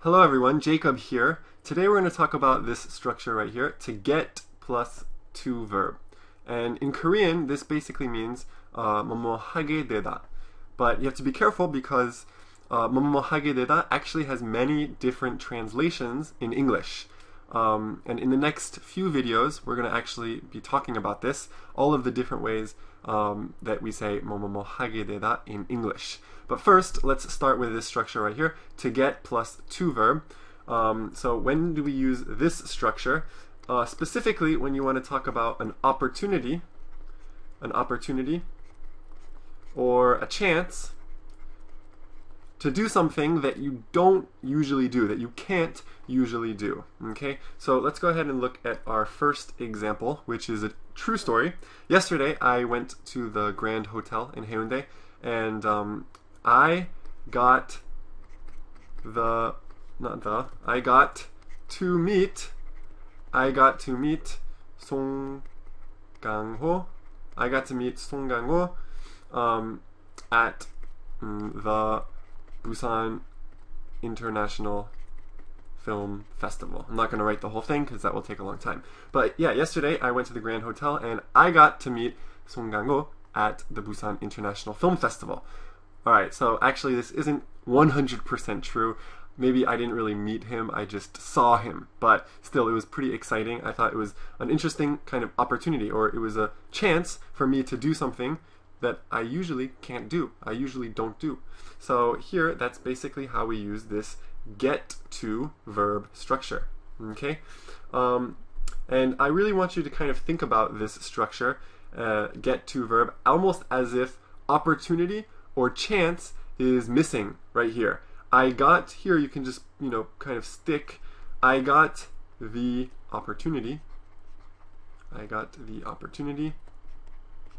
Hello everyone, Jacob here. Today we're going to talk about this structure right here, to get plus to verb. And in Korean, this basically means 뭐뭐 하게 되다. But you have to be careful because 뭐뭐 하게 되다 actually has many different translations in English. And in the next few videos, we're going to actually be talking about this, all of the different ways that we say 뭐뭐뭐 하게 되다 in English. But first, let's start with this structure right here, to get plus to verb. So when do we use this structure? Specifically, when you want to talk about an opportunity, or a chance to do something that you don't usually do, that you can't usually do. Okay, so let's go ahead and look at our first example, which is a true story. Yesterday, I went to the Grand Hotel in Haeundae, and I got to meet Song Gang-ho. I got to meet Song Gang-ho at the Busan International Film Festival. I'm not going to write the whole thing because that will take a long time. But yeah, yesterday I went to the Grand Hotel and I got to meet Song Gang-ho at the Busan International Film Festival. Alright, so actually this isn't 100% true. Maybe I didn't really meet him, I just saw him. But still, it was pretty exciting. I thought it was an interesting kind of opportunity, or it was a chance for me to do something that I usually can't do. I usually don't do. So here, that's basically how we use this get to verb structure. Okay? And I really want you to kind of think about this structure, get to verb, almost as if opportunity or chance is missing right here. I got, here you can just, kind of stick, I got the opportunity,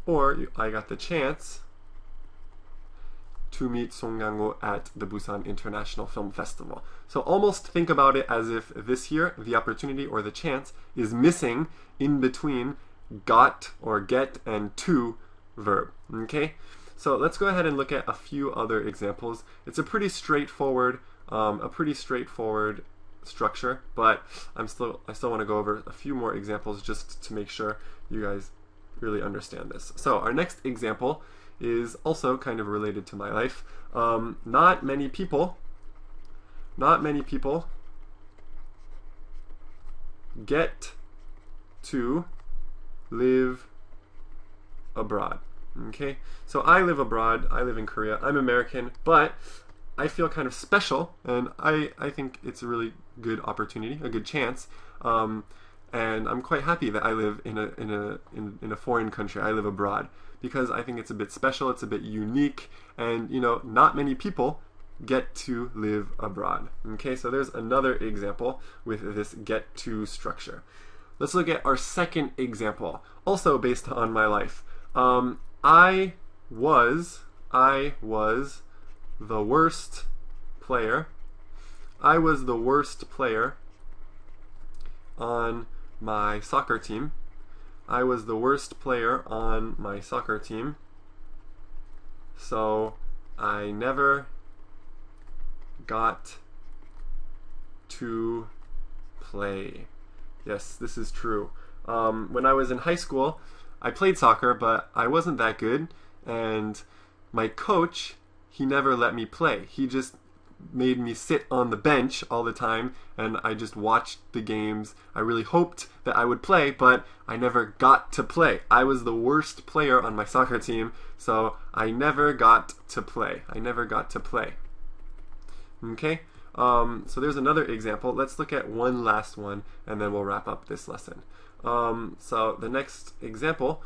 or I got the chance to meet Song Gang-ho at the Busan International Film Festival. So almost think about it as if this here, the opportunity or the chance, is missing in between got or get and to verb. Okay? So let's go ahead and look at a few other examples. It's a pretty straightforward structure, but I still want to go over a few more examples just to make sure you guys really understand this. So our next example is also kind of related to my life. Not many people get to live abroad. Okay, so I live abroad, I live in Korea, I'm American, but I feel kind of special, and I think it's a really good opportunity, a good chance, and I'm quite happy that I live in a foreign country. I live abroad because I think it's a bit special, it's a bit unique, and not many people get to live abroad. Okay, so there's another example with this get to structure. Let's look at our second example, also based on my life. I was the worst player. I was the worst player on my soccer team. I was the worst player on my soccer team. So I never got to play. Yes, this is true. When I was in high school, I played soccer, but I wasn't that good, and my coach, he never let me play. He just made me sit on the bench all the time, and I just watched the games. I really hoped that I would play, but I never got to play. I was the worst player on my soccer team, so I never got to play. Okay? So there's another example. Let's look at one last one, and then we'll wrap up this lesson. So the next example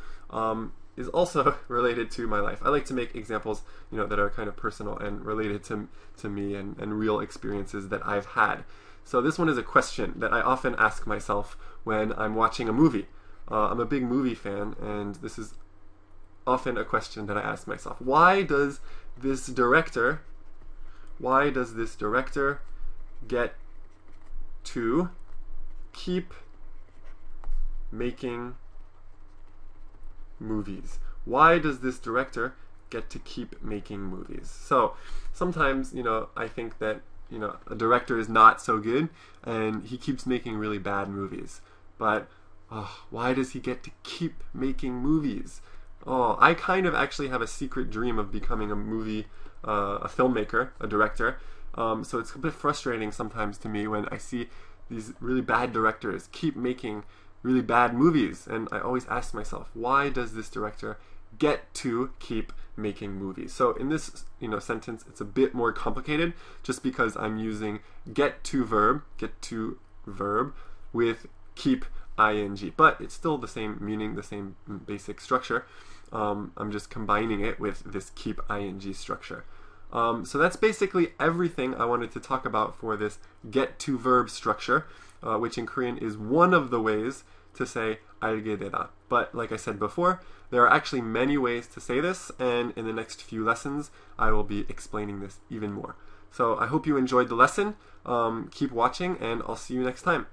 is also related to my life. I like to make examples, that are kind of personal and related to me and real experiences that I've had. So this one is a question that I often ask myself when I'm watching a movie. I'm a big movie fan, and this is often a question that I ask myself. Why does this director get to keep making movies? Why does this director get to keep making movies? So sometimes, I think that a director is not so good and he keeps making really bad movies. But why does he get to keep making movies? I kind of actually have a secret dream of becoming a filmmaker, a director. So it's a bit frustrating sometimes to me when I see these really bad directors keep making really bad movies, and I always ask myself, why does this director get to keep making movies? So in this sentence, it's a bit more complicated just because I'm using get to verb with keep ing, but it's still the same meaning, the same basic structure. I'm just combining it with this keep ing structure. So that's basically everything I wanted to talk about for this get to verb structure, which in Korean is one of the ways to say 알게 되다. But like I said before, there are actually many ways to say this, and in the next few lessons I will be explaining this even more. So I hope you enjoyed the lesson. Keep watching, and I'll see you next time.